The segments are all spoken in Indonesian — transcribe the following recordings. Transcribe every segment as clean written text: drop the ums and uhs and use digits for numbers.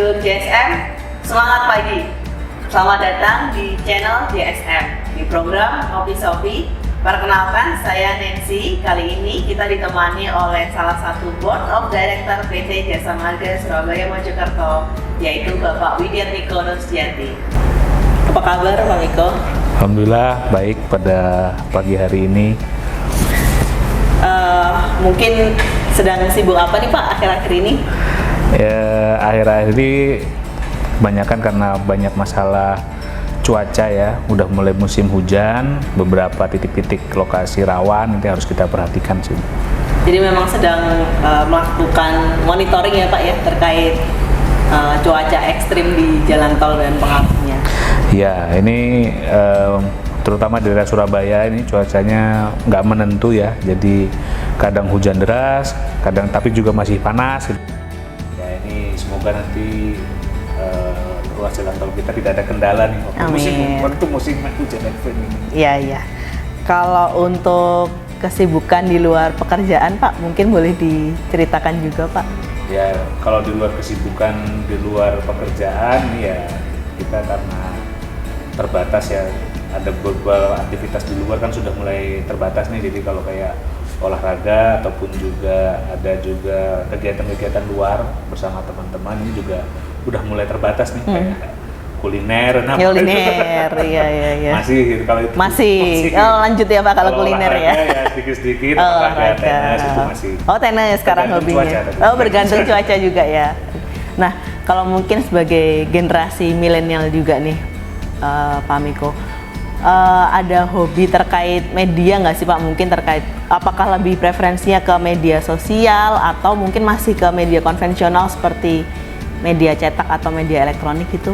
Grup JSM, semangat pagi. Selamat datang di channel JSM di program Ngopi Sopi. Perkenalkan, saya Nancy. Kali ini kita ditemani oleh salah satu Board of Director PT Jasa Marga Surabaya Mojokerto, yaitu Bapak Widya Miko Nursianti. Apa kabar Pak Miko? Alhamdulillah baik pada pagi hari ini. Mungkin sedang sibuk apa nih Pak akhir-akhir ini? Ya, akhir-akhir ini kebanyakan karena banyak masalah cuaca ya, udah mulai musim hujan, beberapa titik-titik lokasi rawan nanti harus kita perhatikan sih. Jadi memang sedang melakukan monitoring ya Pak ya terkait cuaca ekstrim di jalan tol dan pengaruhnya. Ya, ini terutama di daerah Surabaya ini cuacanya nggak menentu ya, jadi kadang hujan deras, kadang tapi juga masih panas. Ya ini semoga nanti ruas jalan tol kita tidak ada kendala nih waktu musim hujan ekstrim ini. Iya. Kalau untuk kesibukan di luar pekerjaan Pak, mungkin boleh diceritakan juga Pak. Ya kalau di luar kesibukan di luar pekerjaan ya kita karena terbatas ya, ada beberapa aktivitas di luar kan sudah mulai terbatas nih, jadi kalau kayak olahraga ataupun juga ada juga kegiatan-kegiatan luar bersama teman-teman ini juga udah mulai terbatas nih, kayak kuliner, iya. Masih kalau itu masih. Oh, lanjut ya Pak kalau kuliner ya. Ya sedikit-sedikit olahraga, tenis itu masih. Oh, tenis sekarang hobinya. Bergantung cuaca juga ya. Nah, kalau mungkin sebagai generasi milenial juga nih, Pak Miko, ada hobi terkait media nggak sih Pak? Mungkin terkait apakah lebih preferensinya ke media sosial atau mungkin masih ke media konvensional seperti media cetak atau media elektronik gitu?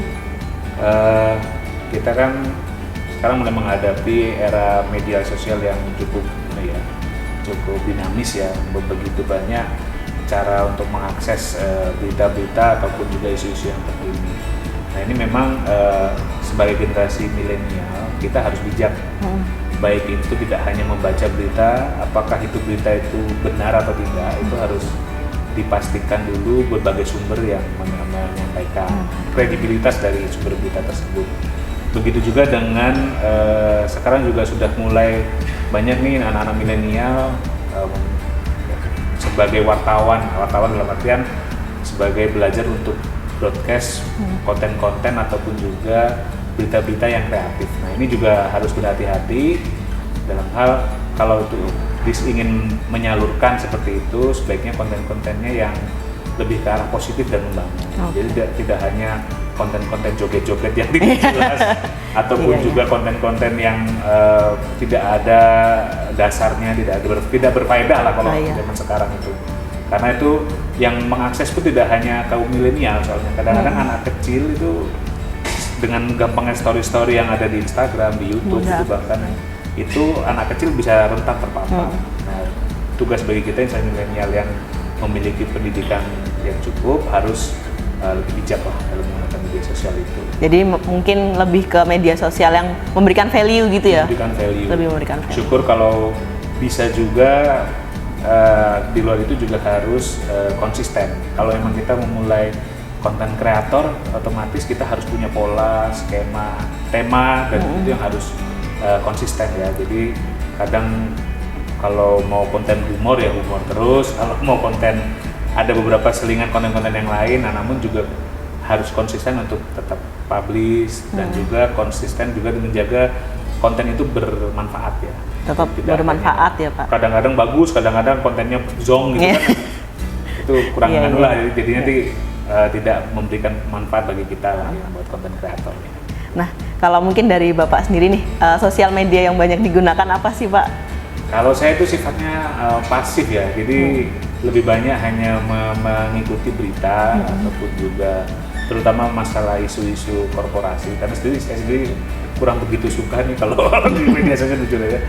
Kita kan sekarang mulai menghadapi era media sosial yang cukup dinamis ya, begitu banyak cara untuk mengakses berita-berita ataupun juga isu-isu yang terkini. Nah ini memang sebagai generasi milenial kita harus bijak, baik itu tidak hanya membaca berita, apakah itu berita itu benar atau tidak, itu harus dipastikan dulu berbagai sumber yang menyampaikan kredibilitas dari sumber berita tersebut. Begitu juga dengan sekarang juga sudah mulai banyak nih anak-anak milenial sebagai wartawan dalam artian sebagai belajar untuk broadcast konten-konten ataupun juga berita-berita yang kreatif. Nah ini juga harus berhati-hati dalam hal kalau itu ingin menyalurkan seperti itu, sebaiknya konten-kontennya yang lebih ke arah positif dan membangun. Jadi tidak hanya konten-konten joget-joget yang tidak jelas ataupun juga konten-konten yang tidak ada dasarnya, tidak berfaedah lah kalau zaman sekarang itu. Karena itu yang mengakses pun tidak hanya kaum milenial, soalnya kadang-kadang anak kecil itu dengan gampangnya story-story yang ada di Instagram, di YouTube itu bahkan itu anak kecil bisa rentan terpapar. Nah, tugas bagi kita insan milenial yang memiliki pendidikan yang cukup harus lebih bijak lah dalam menggunakan media sosial itu. Jadi mungkin lebih ke media sosial yang memberikan value gitu ya? Lebih memberikan value. Syukur kalau bisa juga di luar itu juga harus konsisten. Kalau emang kita memulai konten kreator, otomatis kita harus punya pola, skema, tema, dan itu yang harus konsisten ya. Jadi kadang kalau mau konten humor ya humor terus, kalau mau konten ada beberapa selingan konten-konten yang lain, namun juga harus konsisten untuk tetap publish dan juga konsisten juga menjaga konten itu bermanfaat ya. Tetap bermanfaat ya Pak. Kadang-kadang bagus, kadang-kadang kontennya zong gitu kan. Itu kurang lah, jadi nanti tidak memberikan manfaat bagi kita lah yang buat konten kreator. Nah, kalau mungkin dari Bapak sendiri nih, sosial media yang banyak digunakan apa sih Pak? Kalau saya itu sifatnya pasif ya, jadi lebih banyak hanya mengikuti berita ataupun juga terutama masalah isu-isu korporasi. Karena saya sendiri kurang begitu suka nih kalau di media sosial jujur ya,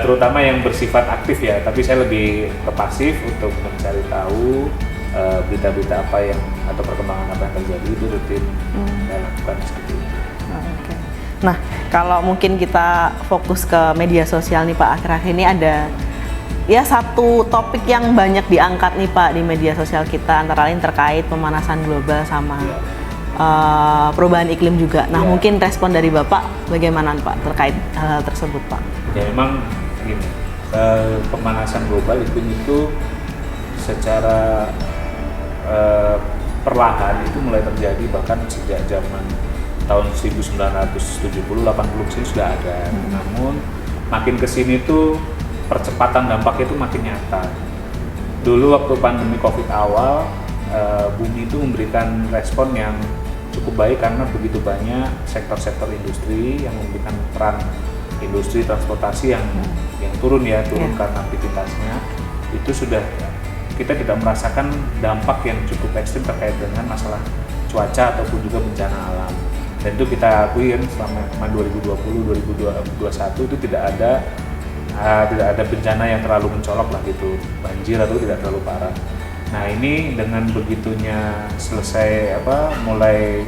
terutama yang bersifat aktif ya. Tapi saya lebih ke pasif untuk mencari tahu berita-berita apa yang atau perkembangan apa yang terjadi, itu rutin saya lakukan seperti itu. Nah, kalau mungkin kita fokus ke media sosial nih Pak, akhir-akhir ini ada ya satu topik yang banyak diangkat nih Pak di media sosial kita, antara lain terkait pemanasan global sama perubahan iklim juga. Nah, mungkin respon dari Bapak bagaimana Pak terkait hal tersebut Pak? Ya memang gini, pemanasan global itu secara perlahan itu mulai terjadi bahkan sejak zaman tahun 1970-80 sini sudah ada. Namun makin kesini tuh percepatan dampaknya itu makin nyata. Dulu waktu pandemi COVID awal, bumi itu memberikan respon yang cukup baik karena begitu banyak sektor-sektor industri yang memberikan peran industri transportasi yang turun karena aktivitasnya. Itu sudah kita tidak merasakan dampak yang cukup ekstrim terkait dengan masalah cuaca ataupun juga bencana alam. Dan itu kita akui kan selama 2020-2021 itu tidak ada bencana yang terlalu mencolok lah gitu, banjir atau tidak terlalu parah. Nah ini dengan begitunya selesai mulai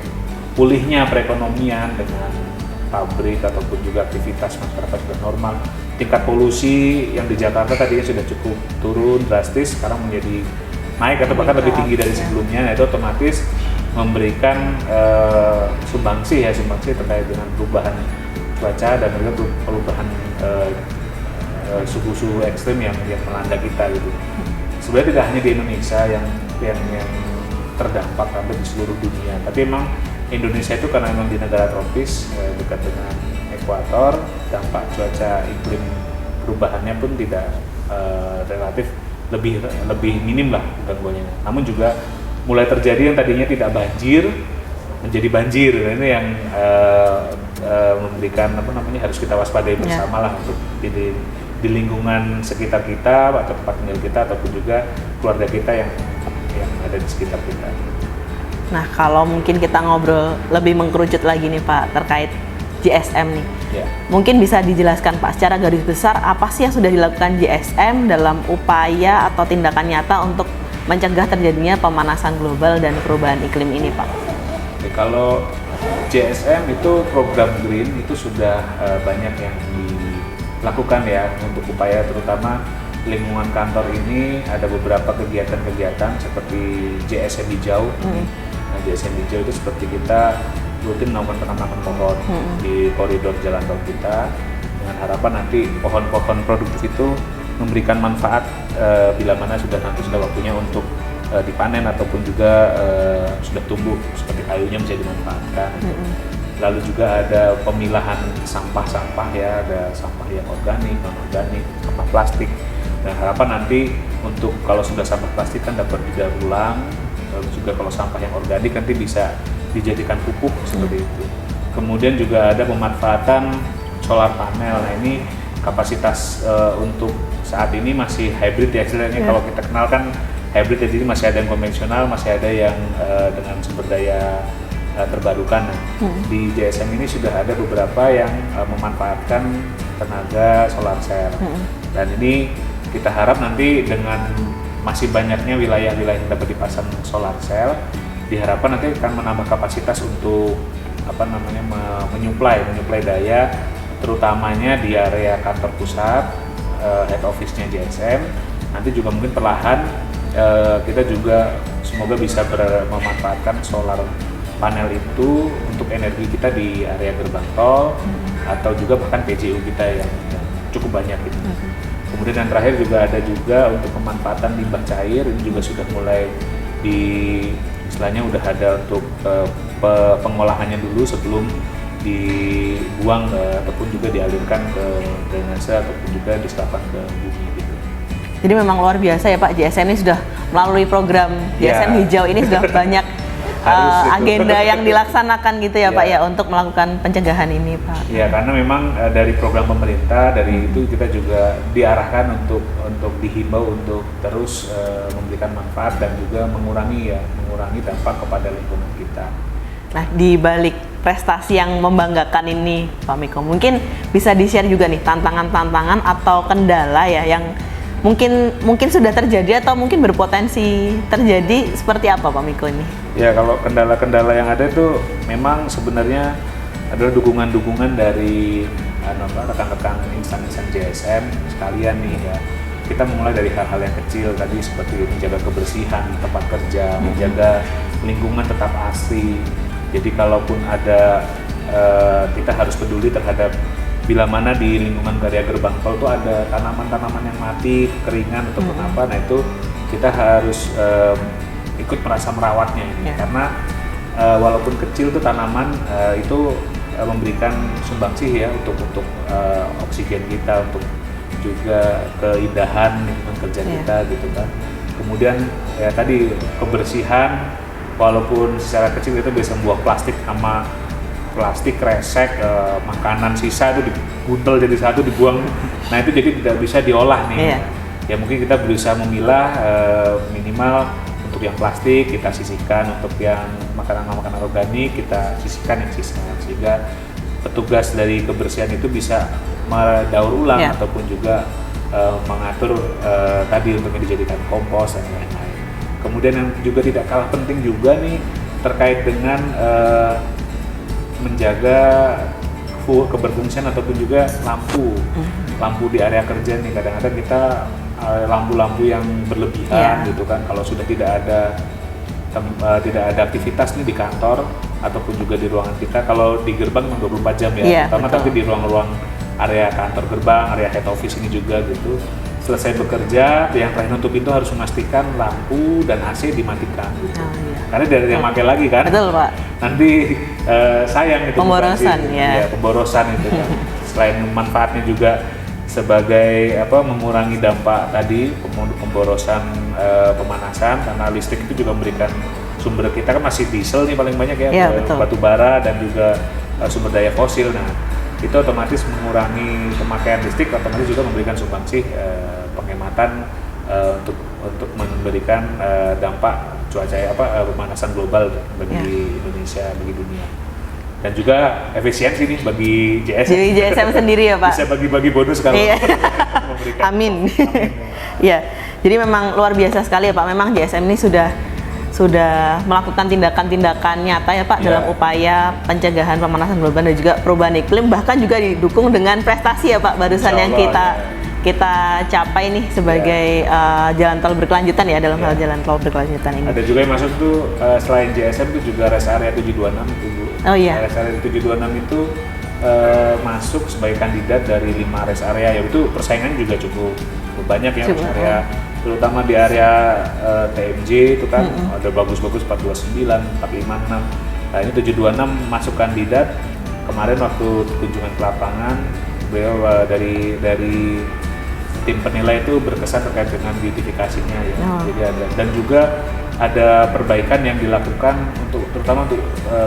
pulihnya perekonomian dengan pabrik ataupun juga aktivitas masyarakat sudah normal, tingkat polusi yang di Jakarta tadinya sudah cukup turun drastis, sekarang menjadi naik atau bahkan lebih tinggi dari sebelumnya. Nah itu otomatis memberikan sumbangsi terkait dengan perubahan cuaca dan juga perubahan suhu-suhu ekstrim yang melanda kita gitu. Sebenarnya tidak hanya di Indonesia yang terdampak, tapi di seluruh dunia. Tapi memang Indonesia itu karena memang di negara tropis dekat dengan ekuator, dampak cuaca iklim perubahannya pun tidak relatif lebih minim lah gangguannya. Namun juga mulai terjadi yang tadinya tidak banjir menjadi banjir. Nah, ini yang memberikan harus kita waspadai bersama lah untuk di lingkungan sekitar kita atau tempat tinggal kita ataupun juga keluarga kita yang ada di sekitar kita. Nah, kalau mungkin kita ngobrol lebih mengkerucut lagi nih Pak terkait GSM nih. Mungkin bisa dijelaskan Pak secara garis besar apa sih yang sudah dilakukan GSM dalam upaya atau tindakan nyata untuk mencegah terjadinya pemanasan global dan perubahan iklim ini Pak? Kalau GSM itu program green itu sudah banyak yang dilakukan ya untuk upaya, terutama lingkungan kantor ini ada beberapa kegiatan-kegiatan seperti GSM hijau. Nah, GSM hijau itu seperti kita rutin melakukan penanaman pohon di koridor jalan tol kita dengan harapan nanti pohon-pohon produktif itu memberikan manfaat bila mana sudah waktunya untuk dipanen ataupun juga sudah tumbuh seperti kayunya bisa dimanfaatkan. Lalu juga ada pemilahan sampah-sampah ya, ada sampah yang organik, non-organik, sampah plastik. Dan harapan nanti untuk kalau sudah sampah plastik kan dapat didaur ulang, lalu juga kalau sampah yang organik nanti bisa dijadikan pupuk seperti itu. Kemudian juga ada pemanfaatan solar panel. Nah ini kapasitas untuk saat ini masih hybrid ya istilahnya. Kalau kita kenal kan hybrid, jadi masih ada yang konvensional, masih ada yang dengan sumber daya terbarukan. Nah, di GSM ini sudah ada beberapa yang memanfaatkan tenaga solar cell. Dan ini kita harap nanti dengan masih banyaknya wilayah-wilayah yang dapat dipasang solar cell, diharapkan nanti akan menambah kapasitas untuk menyuplai daya, terutamanya di area kantor pusat, head office-nya GSM. Nanti juga mungkin perlahan kita juga semoga bisa memanfaatkan solar panel itu untuk energi kita di area gerbang tol atau juga bahkan PJU kita yang cukup banyak gitu. Kemudian yang terakhir juga ada untuk pemanfaatan limbah cair, ini juga sudah mulai istilahnya udah ada untuk pengolahannya dulu sebelum dibuang ataupun juga dialirkan ke drainase ataupun juga diserahkan ke bumi gitu. Jadi memang luar biasa ya Pak, GSM ini sudah melalui program GSM hijau ini sudah banyak agenda yang dilaksanakan gitu ya Pak ya untuk melakukan pencegahan ini Pak. Iya, karena memang dari program pemerintah dari itu kita juga diarahkan untuk dihimbau untuk terus memberikan manfaat dan juga mengurangi dampak kepada lingkungan kita. Nah, di balik prestasi yang membanggakan ini Pak Miko, mungkin bisa di-share juga nih tantangan-tantangan atau kendala ya yang mungkin sudah terjadi atau mungkin berpotensi terjadi, seperti apa Pak Miko ini? Ya, kalau kendala-kendala yang ada itu memang sebenarnya adalah dukungan-dukungan dari rekan-rekan instansi GSM sekalian nih ya. kita mulai dari hal-hal yang kecil tadi seperti menjaga kebersihan tempat kerja, menjaga lingkungan tetap asri. Jadi kalaupun ada kita harus peduli terhadap bila mana di lingkungan area gerbang tol itu ada tanaman-tanaman yang mati, kekeringan ataupun apa, nah itu kita harus ikut merasa merawatnya ini. Karena walaupun kecil tuh tanaman itu memberikan sumbangsih ya untuk oksigen kita, untuk juga keindahan lingkungan kerja kita gitu kan. Kemudian ya tadi kebersihan, walaupun secara kecil itu bisa membuang plastik sama plastik kresek, makanan sisa itu diguntel jadi satu dibuang. Nah itu jadi tidak bisa diolah nih. Ya mungkin kita berusaha memilah minimal untuk yang plastik kita sisihkan, untuk yang makanan organik kita sisihkan yang sisa, sehingga petugas dari kebersihan itu bisa mendaur ulang ataupun juga mengatur tadi untuk dijadikan kompos dan lain-lain. Kemudian yang juga tidak kalah penting juga nih terkait dengan menjaga keberfungsian ataupun juga lampu di area kerja nih. Kadang-kadang kita lampu-lampu yang berlebihan gitu kan, kalau sudah tidak ada aktivitas nih di kantor ataupun juga di ruangan kita. Kalau di gerbang memang 24 jam ya, terutama tapi di ruang-ruang area kantor gerbang, area head office ini juga gitu. Selesai bekerja, yang terakhir nutup pintu harus memastikan lampu dan AC dimatikan gitu. Karena dari yang pakai lagi kan. Betul, Pak. Nanti sayang itu pemborosan pemborosan itu kan. Selain manfaatnya juga sebagai mengurangi dampak tadi pemborosan pemanasan, karena listrik itu juga memberikan sumber kita kan masih diesel nih paling banyak ya, batu bara dan juga sumber daya fosil. Nah itu otomatis mengurangi pemakaian listrik, otomatis juga memberikan sumbangsih penghematan untuk memberikan dampak cuaca pemanasan global bagi Indonesia, bagi dunia. Dan juga efisiensi nih bagi JSM. Jadi JSM sendiri ya Pak? Bisa bagi-bagi bonus kalau memberikan. Amin. Ya, jadi memang luar biasa sekali ya Pak. Memang JSM ini sudah melakukan tindakan-tindakan nyata ya Pak dalam upaya pencegahan pemanasan global dan juga perubahan iklim, bahkan juga didukung dengan prestasi ya Pak barusan yang kita capai nih sebagai jalan tol berkelanjutan ya, dalam hal jalan tol berkelanjutan ini. Ada juga yang masuk tuh selain JSM itu juga rest area 726 itu. Oh iya. Rest area 726 itu masuk sebagai kandidat dari 5 rest area, ya itu persaingan juga cukup banyak ya rest area, terutama di area TMJ itu kan ada bagus-bagus 429, 456. Nah ini 726 masuk kandidat. Kemarin waktu kunjungan ke lapangan, beliau dari tim penilai itu berkesan terkait dengan beautifikasinya ya. Jadi ada, dan juga ada perbaikan yang dilakukan terutama untuk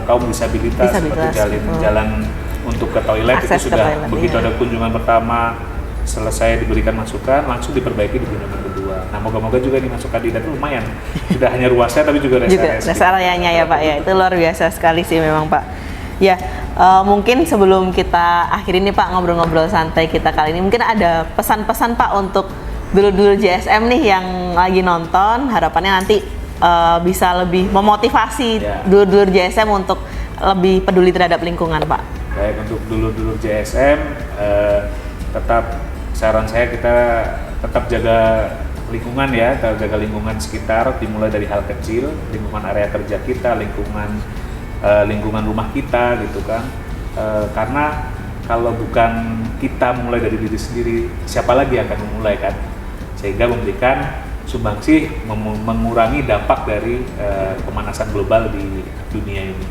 kaum disabilitas seperti jalan untuk ke toilet. Akses itu sudah toilet, begitu ada kunjungan pertama selesai diberikan masukan, langsung diperbaiki di kunjungan kedua. Nah moga-moga juga nih masuk kandidat lumayan, tidak hanya ruasnya tapi juga rest areanya ya Pak ya. Itu luar biasa sekali sih memang Pak. Ya, mungkin sebelum kita akhiri nih Pak ngobrol-ngobrol santai kita kali ini, mungkin ada pesan-pesan Pak untuk dulur-dulur JSM nih yang lagi nonton, harapannya nanti bisa lebih memotivasi dulur-dulur JSM untuk lebih peduli terhadap lingkungan Pak. Baik, untuk dulur-dulur JSM tetap saran saya kita tetap jaga lingkungan ya, jaga lingkungan sekitar, dimulai dari hal kecil, lingkungan area kerja kita, lingkungan rumah kita gitu kan, karena kalau bukan kita mulai dari diri sendiri, siapa lagi yang akan memulai kan, sehingga memberikan sumbangsih mengurangi dampak dari pemanasan global di dunia ini.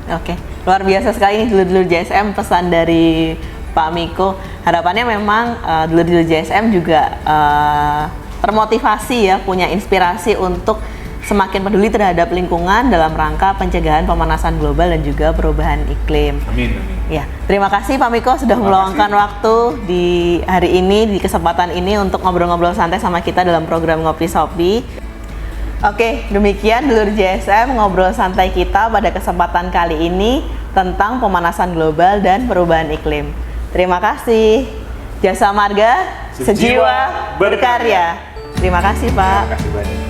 Oke, luar biasa sekali nih dulur-dulur JSM, pesan dari Pak Miko. Harapannya memang dulur-dulur JSM juga termotivasi ya, punya inspirasi untuk semakin peduli terhadap lingkungan dalam rangka pencegahan pemanasan global dan juga perubahan iklim. Amin. Ya, terima kasih Pak Miko sudah meluangkan waktu di hari ini, di kesempatan ini untuk ngobrol-ngobrol santai sama kita dalam program Ngopi Sopi. Oke, demikian dulur JSM ngobrol santai kita pada kesempatan kali ini tentang pemanasan global dan perubahan iklim. Terima kasih. Jasa Marga, sejiwa berkarya. Terima kasih Pak. Terima kasih banyak.